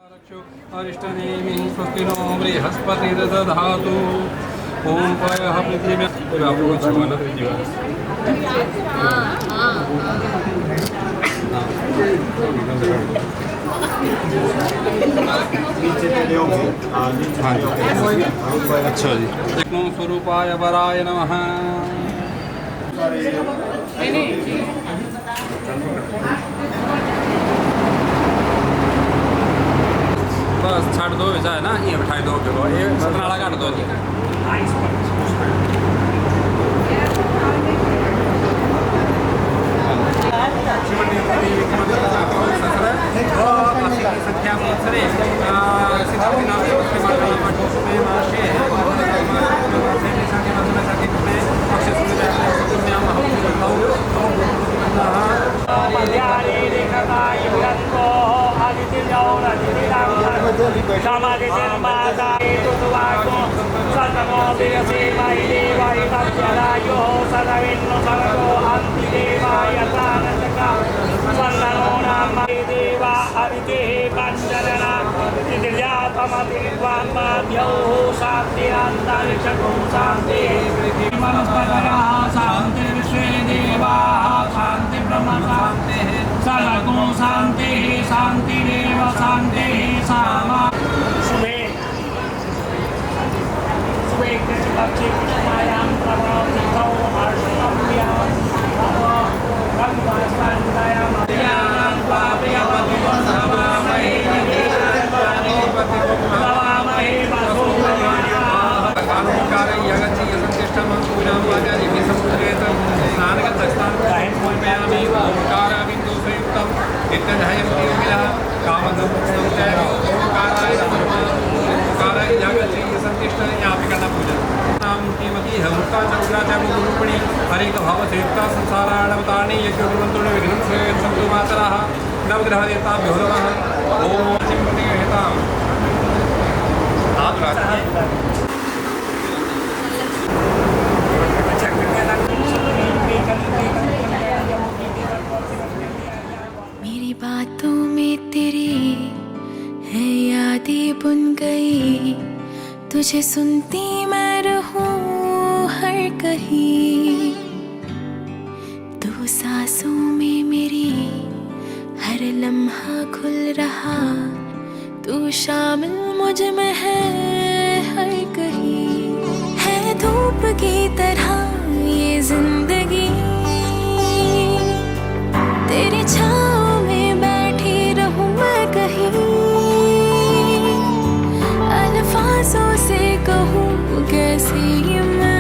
अरिष्टनेमिः स्वस्ति नो बृहस्पतिर्दधातु ॐ पयः पृथिव्यां अच्छा जी विष्णु स्वरूपाय वराय नमः। बस छाड़ दो वैसा है ना, ये बिठाई दो ये सतनाड़ा काट दो जी। शांतिरेव शांतिः सामा शुभे शुभे कृष्णपक्षे कृष्णायां प्रभावतिथौ हर्षम्यां ब्रह्मस्कन्धायां अभियां द्वाप्रियपतिं नमामहे नमामहे वसुदेवाय यगति यसंतिष्ठं पूजां वाचादिभिः समुद्रेत स्नानगतस्थानमयामि ओंकाराबिन्दु संयुक्तं नित्यधयं योगिनः कामदं ओंकाराय नमः। ओंकाराय यगति यसंतिष्ठं यहाँ पे करना पूजा नाम कीमती है मुक्ता चौरा चौरूपिणी हरेक भाव सेवता संसाराणवतारिणी यज्ञोपमंत्रुण विघ्नं से संतु मातरः नवग्रह देवताभ्यो नमः। ओम चिंपतिहेतां मेरी बातों में तेरी है यादें बुन गई, तुझे सुनती मैं रहूं हर कहीं। तू सांसों में मेरी हर लम्हा खुल रहा, तू शामिल मुझ में है हर कहीं। है धूप की तरह ये जिंदगी, तेरी छाँव में बैठी रहूं मैं कहीं। अल्फाजों से कहूँ कैसे ये मैं।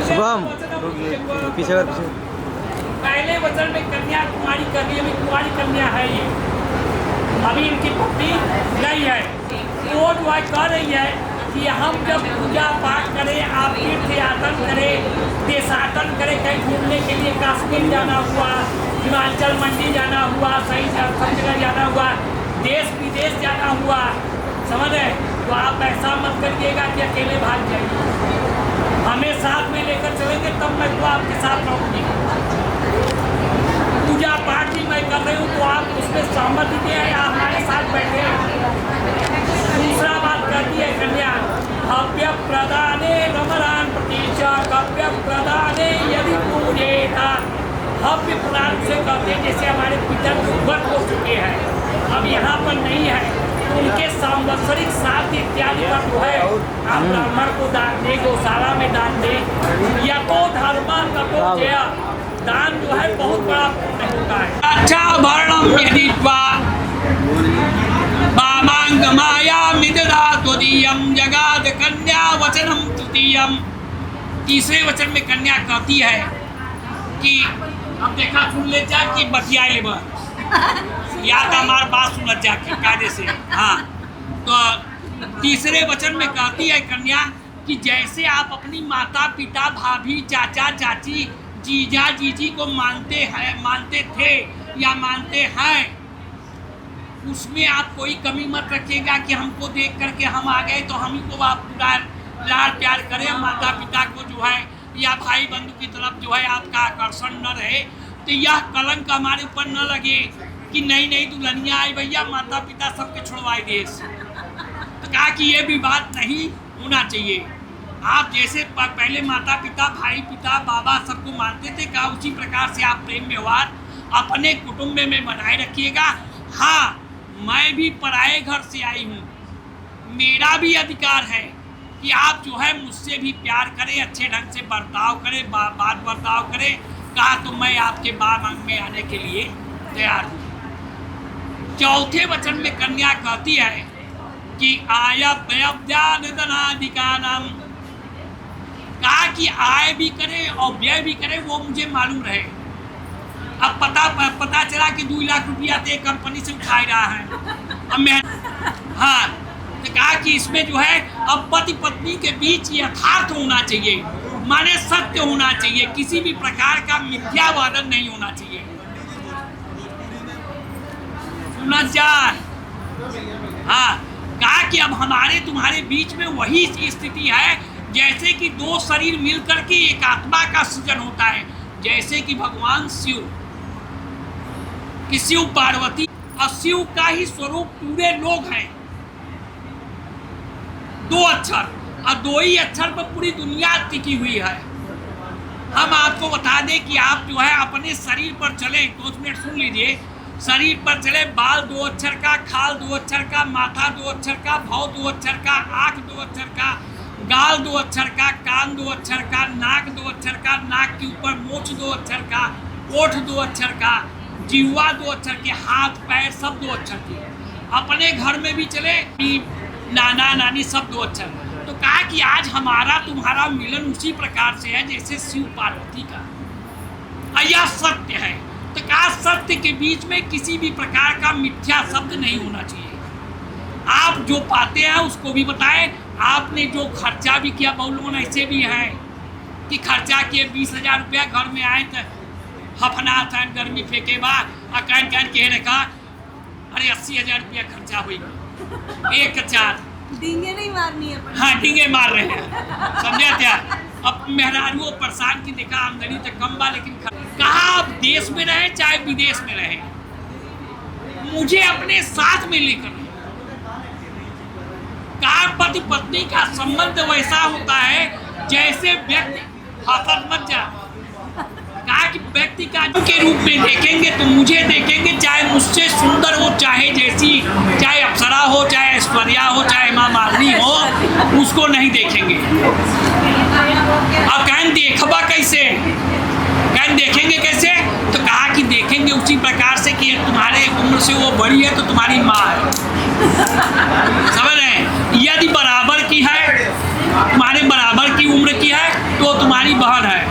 शुभम पीछे कर पीछे। पहले वचन में कन्या कुमारी कर रही है, अभी कुमारी कन्या है ये, अभी इनकी पत्नी नहीं है। वो जो है कह रही है कि हम जब पूजा पाठ करें, आप तीर्थ यात्रा करें, देशाटन करें, कहीं घूमने के लिए कश्मीर जाना हुआ, हिमाचल मंडी जाना हुआ, सही सब जगह जाना हुआ, देश विदेश जाना हुआ, समझ रहे, तो आप ऐसा मत करिएगा कि अकेले भाग जाइए, हमें साथ में लेकर चलेंगे तब मैं तो आपके साथ रहूँगी। पूजा पाठ भी मैं कर रही हूँ तो आप उसमें सहमति दें या हमारे साथ बैठे। दूसरा बात कहती है कन्या, हव्य प्रदाने रमरान प्रतीक्षा कव्य प्रदाने यदि पूजेता। हव्य प्रदान से कहते हैं जैसे हमारे पिता स्वर्ग हो चुके हैं, अब यहाँ पर नहीं है, तो उनके सांवत्सरिक श्राद्ध इत्यादि पर जो है आप ब्राह्मण को दान दे, गौशाला में दान दे, या तो धर्म तपो जया, दान जो है बहुत बड़ा पुण्य होता है। अच्छा वर्णम यदि माया मिददा त्वदीयम जगाद कन्या वचनम तृतीयम। तीसरे वचन में कन्या कहती है कि अब देखा सुन ले जा कि बतिया ले याद हमार बात सुन जा के कायदे से। हाँ, तो तीसरे वचन में कहती है कन्या कि जैसे आप अपनी माता पिता भाभी चाचा चाची जीजा जीजी को मानते थे या मानते हैं, उसमें आप कोई कमी मत रखिएगा कि हमको देख करके हम आ गए तो हम ही को आप पूरा लाड़ प्यार करें, माता पिता को जो है या भाई बंधु की तरफ जो है आपका आकर्षण न रहे, तो यह कलंक हमारे ऊपर न लगे कि नई नई दुल्हनियाँ आई भैया माता पिता सबके छुड़वाए देश। तो कहा कि ये भी बात नहीं होना चाहिए। आप जैसे पहले माता पिता भाई पिता बाबा सबको मानते थे, कहा उसी प्रकार से आप प्रेम व्यवहार अपने कुटुंब में बनाए रखिएगा। हाँ, मैं भी पराए घर से आई हूँ, मेरा भी अधिकार है कि आप जो है मुझसे भी प्यार करें, अच्छे ढंग से बर्ताव करें, बात बर्ताव करें। कहा तो मैं आपके बाग में आने के लिए तैयार हूँ। चौथे वचन में कन्या कहती है कि आयव्यवधानाधिकानम, कहा कि आय भी करे और व्यय भी करे वो मुझे मालूम रहे। अब पता चला कि 2 लाख रुपया तो एक कंपनी से उठाई रहा है, अब मैं हाँ, तो कहा कि इसमें जो है अब पति पत्नी के बीच यथार्थ होना चाहिए, माने सत्य होना चाहिए, किसी भी प्रकार का मिथ्यावादन नहीं होना चाहिए। हाँ, कहा कि अब हमारे तुम्हारे बीच में वही स्थिति है जैसे कि 2 शरीर मिलकर के एक आत्मा का सृजन होता है, जैसे कि भगवान शिव कि शिव पार्वती और शिव का ही स्वरूप पूरे लोग हैं। 2 अक्षर और 2 ही अक्षर पर पूरी दुनिया टिकी हुई है। हम आपको बता दें कि आप जो है अपने शरीर पर चले, 2 मिनट सुन लीजिए, शरीर पर चले, बाल 2 अक्षर का, खाल 2 अक्षर का, माथा 2 अक्षर का, भौं 2 अक्षर का, आँख 2 अक्षर का, गाल 2 अक्षर का, कान 2 अक्षर का, नाक 2 अक्षर का, नाक के ऊपर मोछ 2 अक्षर का, ओठ 2 अक्षर का, जीवा 2 अक्षर के, हाथ पैर सब 2 अक्षर के। अपने घर में भी चले, नाना नानी सब 2 अक्षर। तो कहा कि आज हमारा तुम्हारा मिलन उसी प्रकार से है जैसे शिव पार्वती का। यह सत्य है। तो कहा सत्य के बीच में किसी भी प्रकार का मिथ्या शब्द नहीं होना चाहिए। आप जो पाते हैं उसको भी बताएं। आपने जो खर्चा भी किया, बहुत लोग ऐसे भी हैं कि खर्चा किए 20,000 रुपया, घर में आए तो हफना था गर्मी फेंके बा कान के रखा, अरे 80,000 रुपया खर्चा हुई, एक चार डींगे नहीं मारनी है। हाँ, डींगे मार रहे हैं, समझा क्या। अब मेहरारू परेशान की देखा, आमदनी तो कम बा लेकिन कहा आप देश में रहे चाहे विदेश में रहे, मुझे अपने साथ में लेकर कहा पति पत्नी का संबंध वैसा होता है जैसे व्यक्ति हसत मत जा, कहा कि व्यक्ति का के रूप में देखेंगे तो मुझे देखेंगे, चाहे मुझसे सुंदर हो, चाहे जैसी, चाहे अप्सरा हो, चाहे ऐश्वर्या हो, चाहे माँ मालिनी हो, उसको नहीं देखेंगे। अब कहें देखबा कैसे, कहें देखेंगे कैसे, तो कहा कि देखेंगे उसी प्रकार से कि तुम्हारे उम्र से वो बड़ी है तो तुम्हारी माँ है, समझ रहे हैं। यदि बराबर की है, तुम्हारे बराबर की उम्र की है तो तुम्हारी बहन है,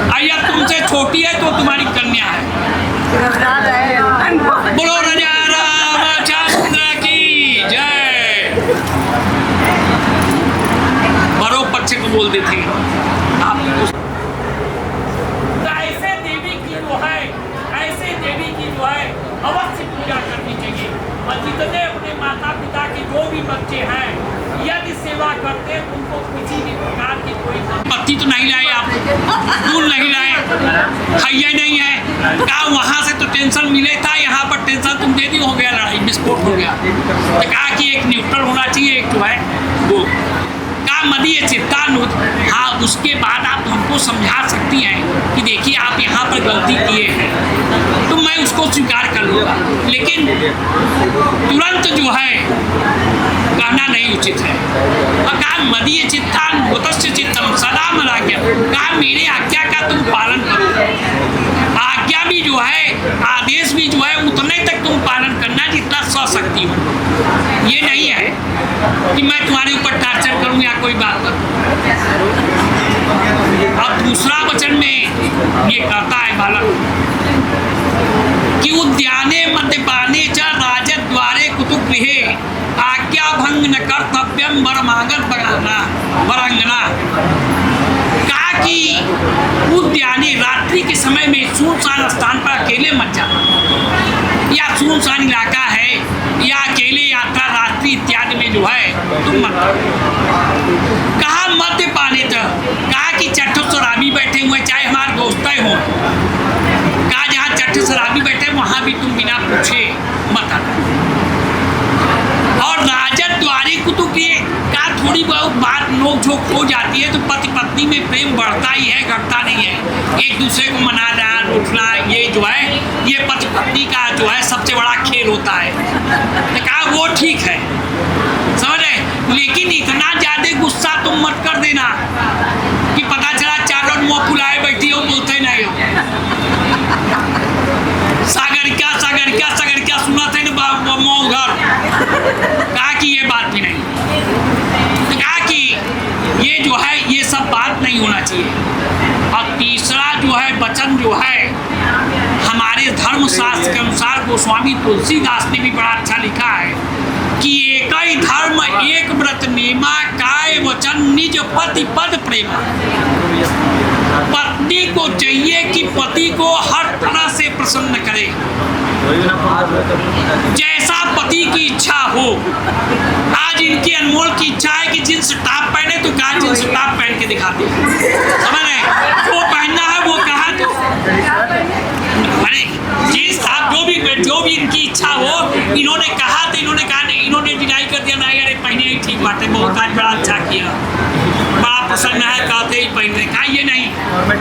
और या तुमसे छोटी है तो तुम्हारी कन्या है। बोलो राजा रामचंद्र की जय। बड़ो पक्ष को बोल देते आप। ऐसे देवी की जो है, ऐसे देवी की जो है अवश्य पूजा करनी चाहिए। और जितने अपने माता पिता के जो भी बच्चे हैं यदि सेवा करते हैं उनको किसी भी प्रकार की कोई पत्ती तो नहीं लाए, आप दूध नहीं लाए, खैया नहीं है, कहा वहाँ से तो टेंशन मिले था, यहाँ पर टेंशन तुम दे दी, हो गया लड़ाई, विस्फोट हो गया। तो कहा कि एक न्यूट्रल होना चाहिए, एक जो है वो कहा मदीय चित्तानुद। हाँ, उसके बाद आप हमको समझा सकती हैं कि देखिए आप यहाँ पर गलती किए हैं, तो मैं उसको स्वीकार कर लूँगा, लेकिन तुरंत जो है कहना नहीं उचित है। और कहा मदीय चित्तान भूतस्य चित्तम सदा मराज्ञा, कहा मेरे आज्ञा का तुम पालन करो। आज्ञा भी जो है, आदेश भी जो है उतने तक तुम पालन करना जितना स्वशक्ति हो। ये नहीं है कि मैं तुम्हारे ऊपर टार्चर करूँ या कोई बात करूँ। अब दूसरा वचन में ये कहता है बालक कि उद्याने मद्यपाने च राजद्वारे कुतुगृहे आज्ञा भंग न कर्तव्यम वरमागत वरांगना। कहा कि उद्याने रात्रि के समय में सुनसान स्थान पर अकेले मत जाना, या सुनसान इलाका है या अकेले यात्रा रात्रि इत्यादि में जो है तुम मत। कहा मद्यपाने च, कहा कि चट्टो शराबी बैठे हुए चाहे हमारे दोस्त हो, कहा जहाँ चट्टो शराबी बैठे वहाँ भी तुम बिना पूछे मत आना। और राजद द्वारे कुतुगृहे, कहा थोड़ी बहुत बात नोक झोंक हो जाती है तो पति पत्नी में प्रेम बढ़ता ही है, घटता नहीं है। एक दूसरे को मनाना उठना ये जो है ये पति पत्नी का जो है सबसे बड़ा खेल होता है। तो कहा वो ठीक है, समझ रहे, लेकिन इतना ज़्यादा गुस्सा तुम मत कर देना कि पता चला चारों मुँह फुलाए बैठी हो, बोलते नहीं हो। सागर क्या सुना थे ना मऊ घर, कहा कि ये बात भी नहीं। तो कहा कि ये जो है ये सब बात नहीं होना चाहिए। और तीसरा जो है वचन जो है हमारे धर्मशास्त्र के अनुसार गोस्वामी तुलसीदास ने भी बड़ा अच्छा लिखा है कि एक ही धर्म एक व्रत नेमा काय वचन निज पति पद प्रेमा। पत्नी को चाहिए कि पति को हर तरह से प्रसन्न करे, जैसा पति की इच्छा हो। आज इनकी अनमोल की इच्छा है कि जींस टॉप पहने, तो कहा जींस टॉप पहन के दिखाते हैं, समझ रहे, वो पहनना है वो कहा तो अरे जींस टॉप जो भी इनकी इच्छा हो। इन्होंने कहा तो इन्होंने कहा नहीं, इन्होंने डिनाई कर दिया नहीं, अरे पहने ही ठीक बात है, बहुत आज बड़ा अच्छा किया, बड़ा प्रसन्न है, कहते ही पहनने। कहा ये नहीं,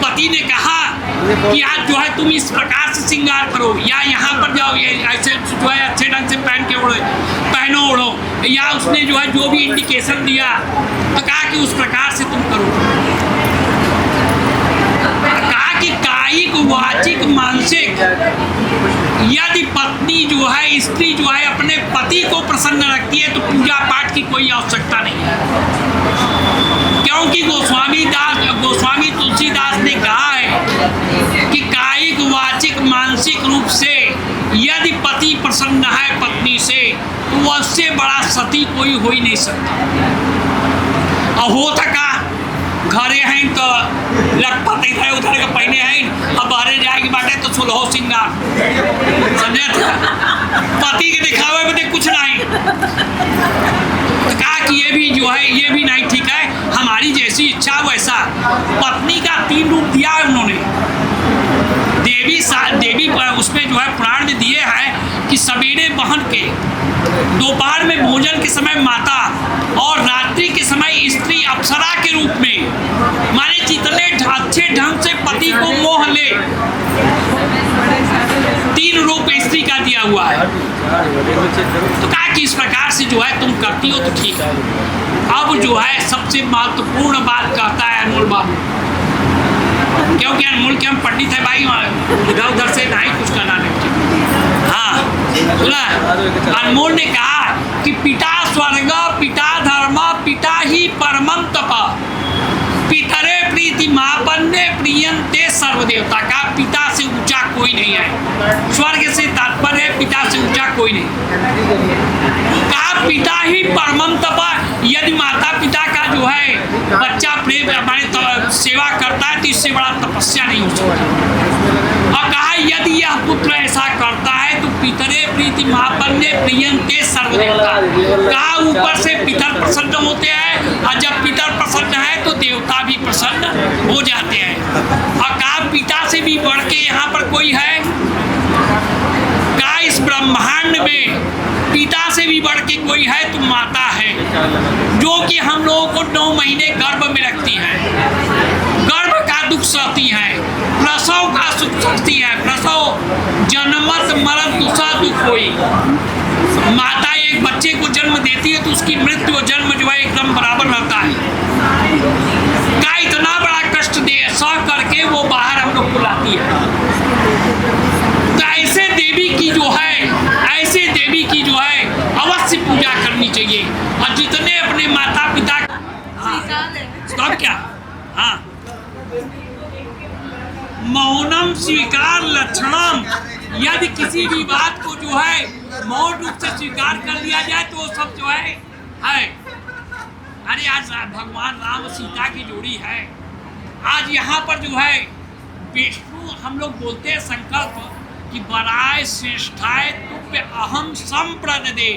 पति ने कहा कि आज जो है तुम इस प्रकार से श्रृंगार करो, या यहाँ पर जाओ ये ऐसे जो है अच्छे ढंग से पहन के ओढ़ो, या उसने जो है जो भी इंडिकेशन दिया तो कहा कि उस प्रकार से तुम करो। कहा कि कायिक वाचिक मानसिक, यदि पत्नी जो है स्त्री जो है अपने पति को प्रसन्न रखती है तो पूजा पाठ की कोई आवश्यकता नहीं है, क्योंकि गोस्वामी तुलसीदास ने कहा है कि कायिक वाचिक मानसिक रूप से यदि पति प्रसन्न है पत्नी से तो वह उससे बड़ा सती कोई हो ही नहीं सकता। और हो सका घरे हैं तो लटपट है उधर के पहने हैं, अब बाहरे जाएगी बाटे तो सुलहो सिंगार, समझे, पति के दिखावे में कुछ नहीं। तो कहा कि ये भी जो है ये भी नहीं ठीक है, हमारी जैसी इच्छा वैसा। पत्नी का 3 रूप दिया है उन्होंने, देवी उसमें जो है पुराण में दिए हैं कि सवेरे बहन के, दोपहर में भोजन के समय माता, और रात्रि के समय स्त्री अप्सरा के रूप में, माने जितने अच्छे ढंग से पति को मोह ले। 3 रूप स्त्री का दिया हुआ है। तो कहा कि इस प्रकार से जो है तुम करती हो तो ठीक है। अब जो है सबसे महत्वपूर्ण बात कहता है अनमोल बाबू, क्योंकि अनमोल के हम पंडित है भाई, इधर उधर से नहीं कुछ करना नहीं। हाँ सुना, अनमोल ने कहा कि पिता स्वर्ग पिता धर्म पिता ही सर्वदेवता का, पिता से ऊंचा कोई नहीं है। स्वर्ग से तात्पर्य है पिता से ऊंचा कोई नहीं। कहा पिता ही परमम तप, यदि माता पिता का जो है बच्चा प्रेम हमारे सेवा करता है तो इससे बड़ा तपस्या नहीं हो सकती। और कहा यदि यह पुत्र ऐसा करता है तो पितरे प्रीति महापन्ने प्रियंते सर्वदेवता। कहा ऊपर से पितर प्रसन्न होते हैं और जब पितर प्रसन्न है तो देवता भी प्रसन्न हो जाते हैं। और कहा पिता से भी बढ़ के यहाँ पर कोई है? कहा इस ब्रह्मांड में पिता से भी बढ़ के कोई है तो माता है, जो कि हम लोगों को 9 महीने गर्भ में रखती है, गर्भ का दुख सहती है, प्रसव का सुख सहती है। प्रसव जन्मत मरण दूसरा दुख हुई। माता एक बच्चे को जन्म देती है तो उसकी मृत्यु और जन्म जो है एकदम बराबर रहता है। का इतना बड़ा कष्ट दे सह करके वो बाहर हम लोग को लाती है। तो ऐसे देवी की जो है, ऐसे देवी की जो है अवश्य पूजा करनी चाहिए। और जितने अपने माता पिता तो क्या, हाँ, मौनम स्वीकार लक्षणम, यदि किसी भी बात को जो है मौन रूप से स्वीकार कर लिया जाए तो वो सब जो है। अरे आज भगवान राम सीता की जोड़ी है। आज यहाँ पर जो है विष्णु हम लोग बोलते हैं संकल्प कि बराय श्रेष्ठाय तुभ्य अहम संप्रददे।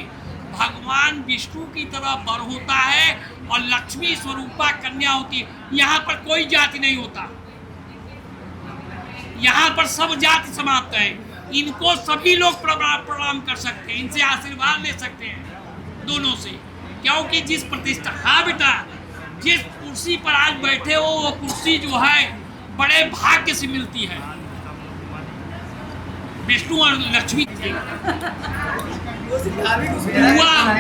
भगवान विष्णु की तरह बर होता है और लक्ष्मी स्वरूपा कन्या होती है। यहाँ पर कोई जाति नहीं होता, यहाँ पर सब जाति समाप्त है। इनको सभी लोग प्रणाम कर सकते हैं, इनसे आशीर्वाद ले सकते हैं दोनों से, क्योंकि जिस प्रतिष्ठा, हाँ बेटा, जिस कुर्सी पर आज बैठे हो वो कुर्सी जो है बड़े भाग्य से मिलती है। विष्णु और लक्ष्मी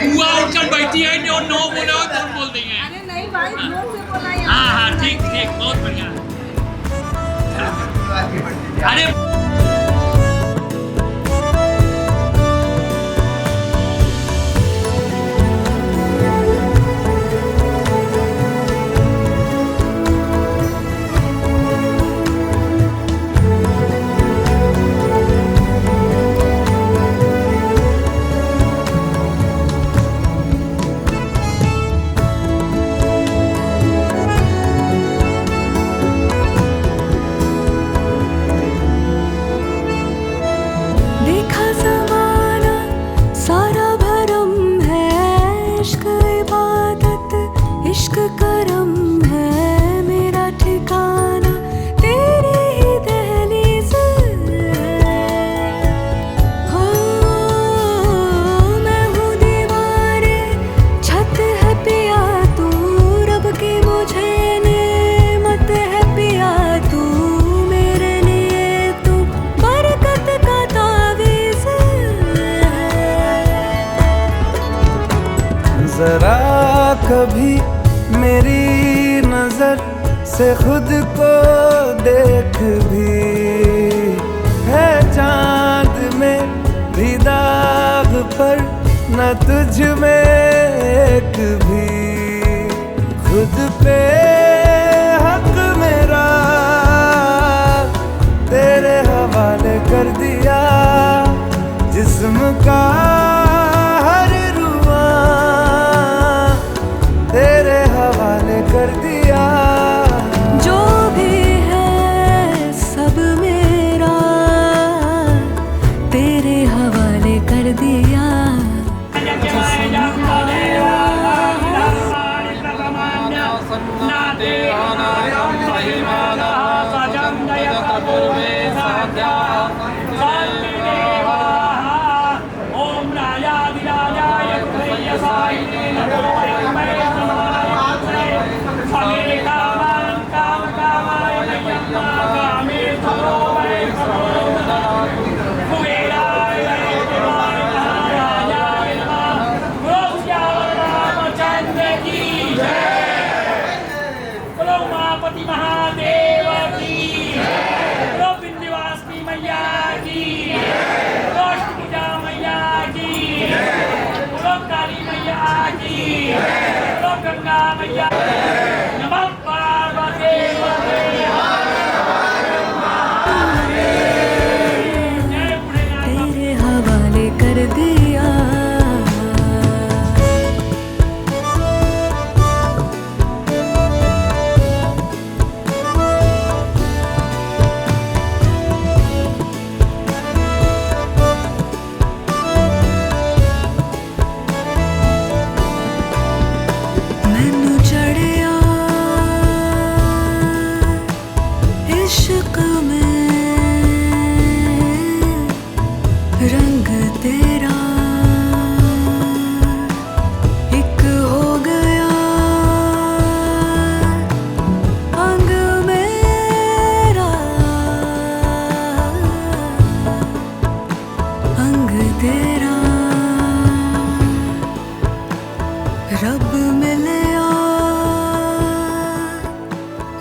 बुआ उठकर बैठी है, नो नो बोले हो कौन बोल देंगे? अरे नहीं भाई, जोर से बोला यार। हाँ हाँ ठीक ठीक, बहुत बढ़िया। अरे जरा कभी मेरी नजर से खुद को देख भी, है चांद में भी दाग पर न तुझ में एक भी। खुद पे हक मेरा तेरे हवाले कर दिया, जिस्म का तेरे हवाले कर दिया। जो भी है सब मेरा तेरे हवाले कर दिया। महादेव की, विंध्यवासिनी मैया की, पूजा मैया की, काली मैया की, गंगा मैया। नमः पार्वती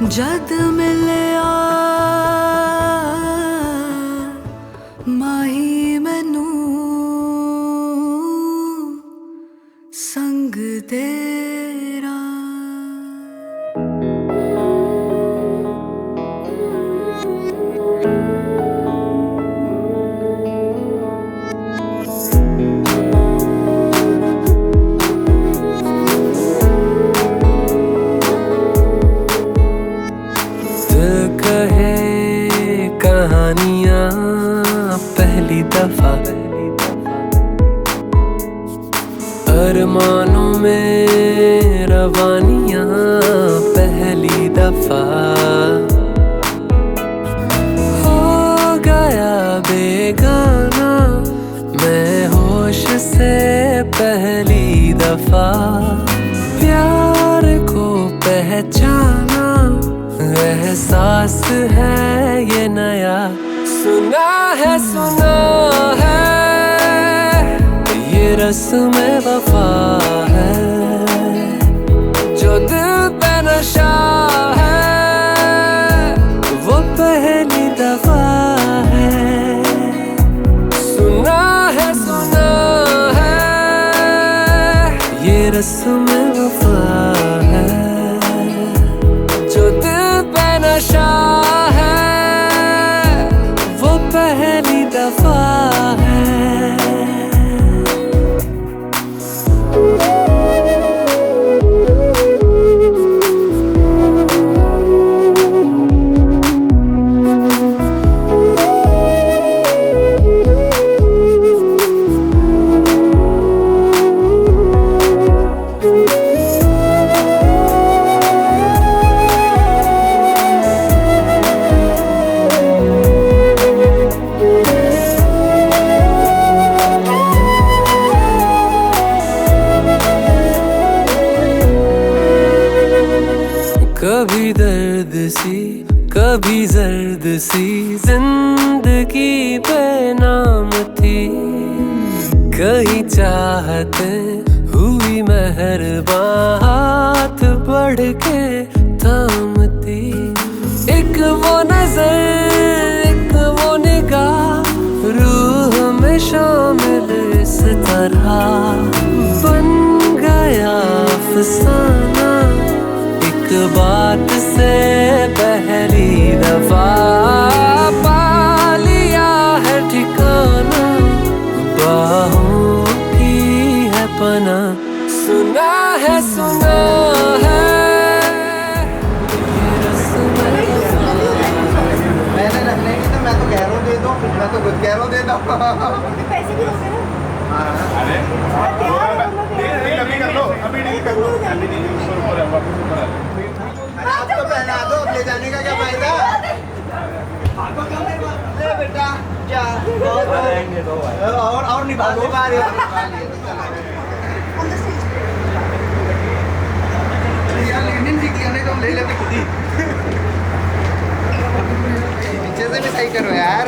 जद मिलिया माही मैनू संग तेरा। कहानियां पहली दफा, अरमानों में रवानियां पहली दफा, हो गया बेगाना मैं होश से पहली दफा, प्यार को पहचाना एहसास है ये नया, सुना है ये रस्म वफा है, जो दिल पे नशा है वो पहली दफा है, सुना है ये रस्म वफा है, जो दिल पे नशा है वो पहली दफा है। कभी दर्द सी कभी जर्द सी जिंदगी बेनाम थी, कहीं चाहते हुई मेहरबान हाथ बढ़ के थामती, एक वो नजर एक वो निगाह रूह में शामिल इस तरह, बन गया अफसाना एक बात से पहली दफा, पा लिया है ठिकाना बाहों की है पना, सुना है ये रस्म मैंने रखने की तो मैं तो कह रहा हूँ दे दो, मैं तो खुद कह रहा हूँ दे दो। पैसे भी दोगे ना? अरे अभी कर लो, अभी नहीं कर लो, अभी नहीं आप तो पहना दो, ले जाने का क्या फायदा? ले बेटा क्या और निभा लो रहे हो यार, लेनिन जी किया नहीं तो हम ले लेते खुद ही। पीछे से भी सही करो यार।